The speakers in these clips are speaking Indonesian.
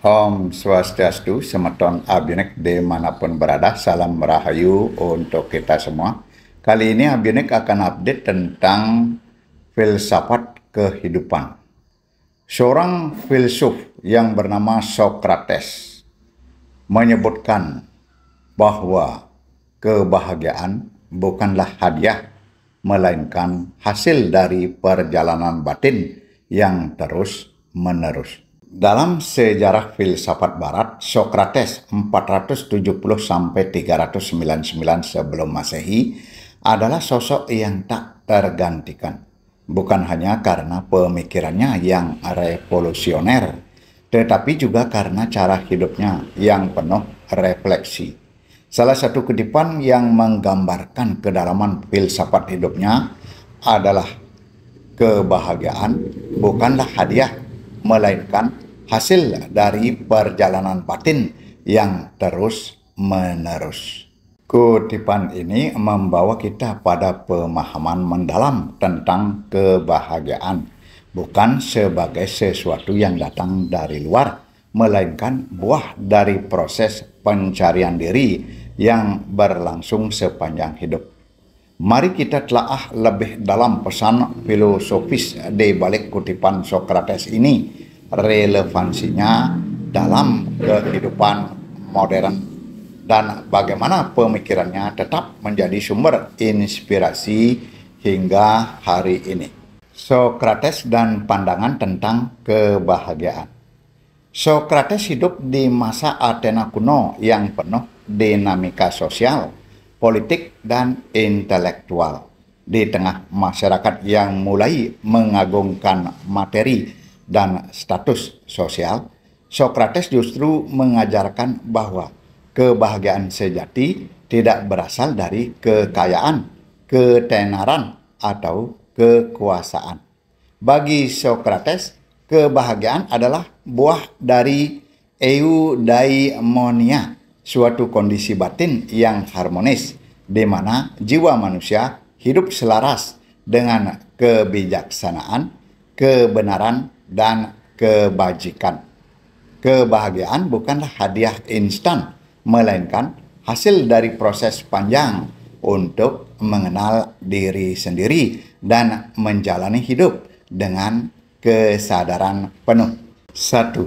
Om Swastiastu, semeton Abionik dimanapun berada, salam rahayu untuk kita semua. Kali ini Abionik akan update tentang filsafat kehidupan. Seorang filsuf yang bernama Socrates menyebutkan bahwa kebahagiaan bukanlah hadiah, melainkan hasil dari perjalanan batin yang terus-menerus. Dalam sejarah filsafat barat, Socrates 470-399 sebelum Masehi adalah sosok yang tak tergantikan. Bukan hanya karena pemikirannya yang revolusioner, tetapi juga karena cara hidupnya yang penuh refleksi. Salah satu kutipan yang menggambarkan kedalaman filsafat hidupnya adalah kebahagiaan bukanlah hadiah, melainkan hasil dari perjalanan batin yang terus-menerus. Kutipan ini membawa kita pada pemahaman mendalam tentang kebahagiaan, bukan sebagai sesuatu yang datang dari luar, melainkan buah dari proses pencarian diri yang berlangsung sepanjang hidup. Mari kita telaah lebih dalam pesan filosofis di balik kutipan Socrates ini, relevansinya dalam kehidupan modern, dan bagaimana pemikirannya tetap menjadi sumber inspirasi hingga hari ini. Socrates dan pandangan tentang kebahagiaan. Socrates hidup di masa Athena kuno yang penuh dinamika sosial, politik, dan intelektual. Di tengah masyarakat yang mulai mengagungkan materi dan status sosial, Socrates justru mengajarkan bahwa kebahagiaan sejati tidak berasal dari kekayaan, ketenaran, atau kekuasaan. Bagi Socrates, kebahagiaan adalah buah dari eudaimonia, suatu kondisi batin yang harmonis, di mana jiwa manusia hidup selaras dengan kebijaksanaan, kebenaran, dan kebajikan. Kebahagiaan bukanlah hadiah instan, melainkan hasil dari proses panjang untuk mengenal diri sendiri dan menjalani hidup dengan kesadaran penuh. 1.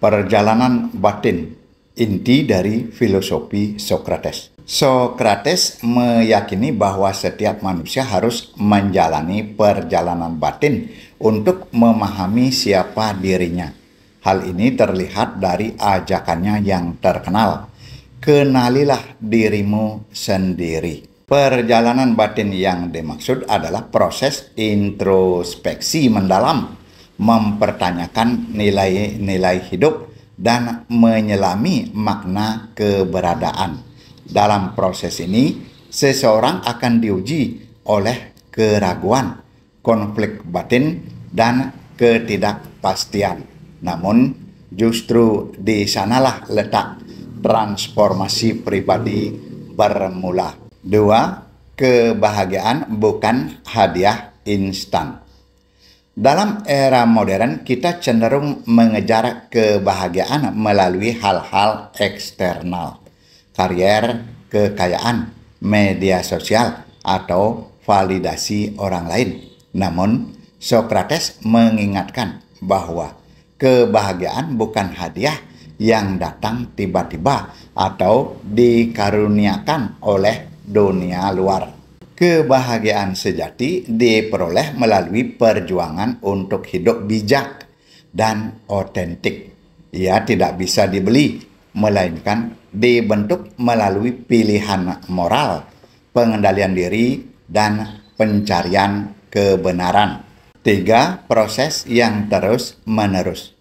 Perjalanan batin, inti dari filosofi Socrates. Socrates meyakini bahwa setiap manusia harus menjalani perjalanan batin untuk memahami siapa dirinya. Hal ini terlihat dari ajakannya yang terkenal, "Kenalilah dirimu sendiri." Perjalanan batin yang dimaksud adalah proses introspeksi mendalam, mempertanyakan nilai-nilai hidup, dan menyelami makna keberadaan. Dalam proses ini, seseorang akan diuji oleh keraguan, konflik batin, dan ketidakpastian. Namun, justru di sanalah letak transformasi pribadi bermula. 2. Kebahagiaan bukan hadiah instan. Dalam era modern, kita cenderung mengejar kebahagiaan melalui hal-hal eksternal, karier, kekayaan, media sosial, atau validasi orang lain. Namun, Socrates mengingatkan bahwa kebahagiaan bukan hadiah yang datang tiba-tiba atau dikaruniakan oleh dunia luar. Kebahagiaan sejati diperoleh melalui perjuangan untuk hidup bijak dan otentik. Ia tidak bisa dibeli, melainkan dibentuk melalui pilihan moral, pengendalian diri, dan pencarian kebenaran. 3. Proses yang terus-menerus.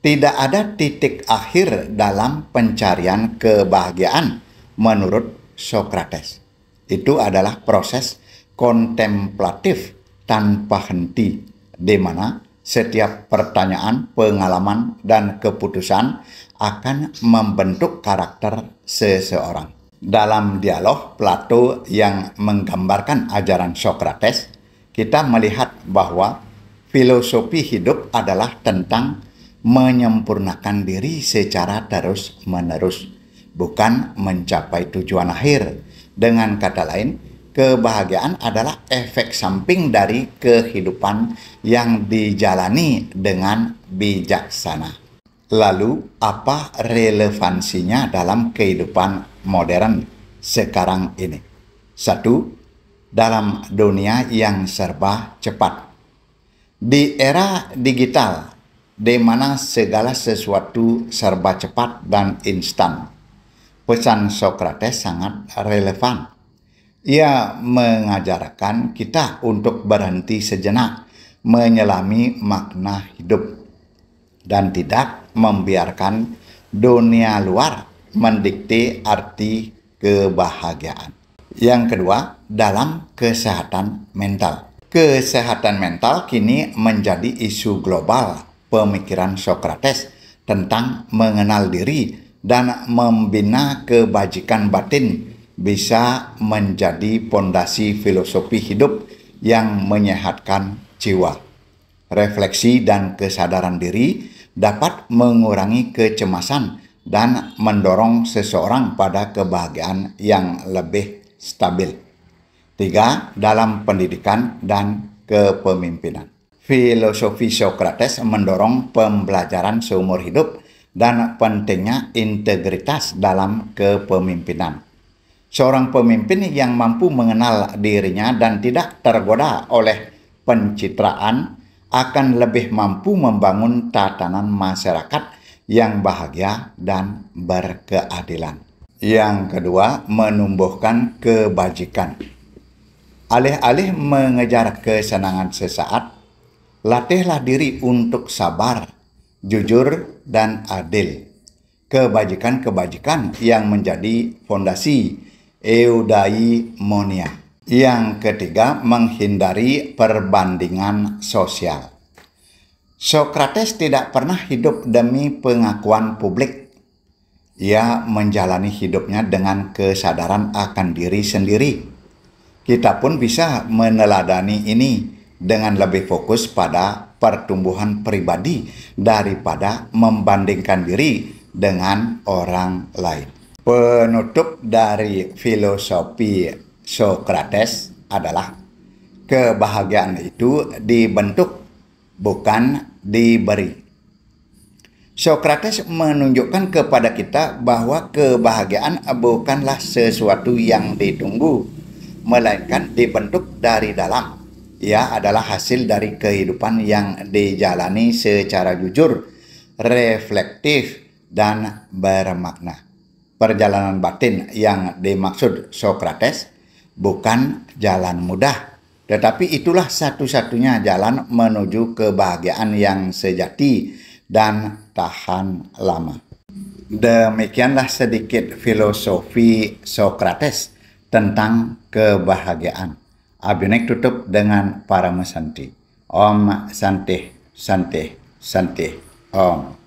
Tidak ada titik akhir dalam pencarian kebahagiaan menurut Socrates. Itu adalah proses kontemplatif tanpa henti, di mana setiap pertanyaan, pengalaman, dan keputusan akan membentuk karakter seseorang. Dalam dialog Plato yang menggambarkan ajaran Socrates, kita melihat bahwa filosofi hidup adalah tentang menyempurnakan diri secara terus-menerus, bukan mencapai tujuan akhir. Dengan kata lain, kebahagiaan adalah efek samping dari kehidupan yang dijalani dengan bijaksana. Lalu, apa relevansinya dalam kehidupan modern sekarang ini? 1. Dalam dunia yang serba cepat. Di era digital, di mana segala sesuatu serba cepat dan instan, pesan Sokrates sangat relevan. Ia mengajarkan kita untuk berhenti sejenak, menyelami makna hidup, dan tidak membiarkan dunia luar mendikte arti kebahagiaan. Yang kedua, dalam kesehatan mental. Kesehatan mental kini menjadi isu global pemikiran Sokrates tentang mengenal diri dan membina kebajikan batin bisa menjadi pondasi filosofi hidup yang menyehatkan jiwa. Refleksi dan kesadaran diri dapat mengurangi kecemasan dan mendorong seseorang pada kebahagiaan yang lebih stabil. 3. Dalam pendidikan dan kepemimpinan. Filosofi Sokrates mendorong pembelajaran seumur hidup dan pentingnya integritas dalam kepemimpinan. Seorang pemimpin yang mampu mengenal dirinya dan tidak tergoda oleh pencitraan akan lebih mampu membangun tatanan masyarakat yang bahagia dan berkeadilan. Yang kedua, menumbuhkan kebajikan. Alih-alih mengejar kesenangan sesaat, latihlah diri untuk sabar, jujur, dan adil. Kebajikan-kebajikan yang menjadi fondasi eudaimonia. Yang ketiga, menghindari perbandingan sosial. Sokrates tidak pernah hidup demi pengakuan publik. Ia menjalani hidupnya dengan kesadaran akan diri sendiri. Kita pun bisa meneladani ini dengan lebih fokus pada pertumbuhan pribadi daripada membandingkan diri dengan orang lain. Penutup dari filosofi Sokrates adalah kebahagiaan itu dibentuk, bukan diberi. Sokrates menunjukkan kepada kita bahwa kebahagiaan bukanlah sesuatu yang ditunggu, melainkan dibentuk dari dalam. Ia adalah hasil dari kehidupan yang dijalani secara jujur, reflektif, dan bermakna. Perjalanan batin yang dimaksud Sokrates bukan jalan mudah, tetapi itulah satu-satunya jalan menuju kebahagiaan yang sejati dan tahan lama. Demikianlah sedikit filosofi Sokrates tentang kebahagiaan. Abhinek tutup dengan Paramesanti. Om Santi Santi Santi Om.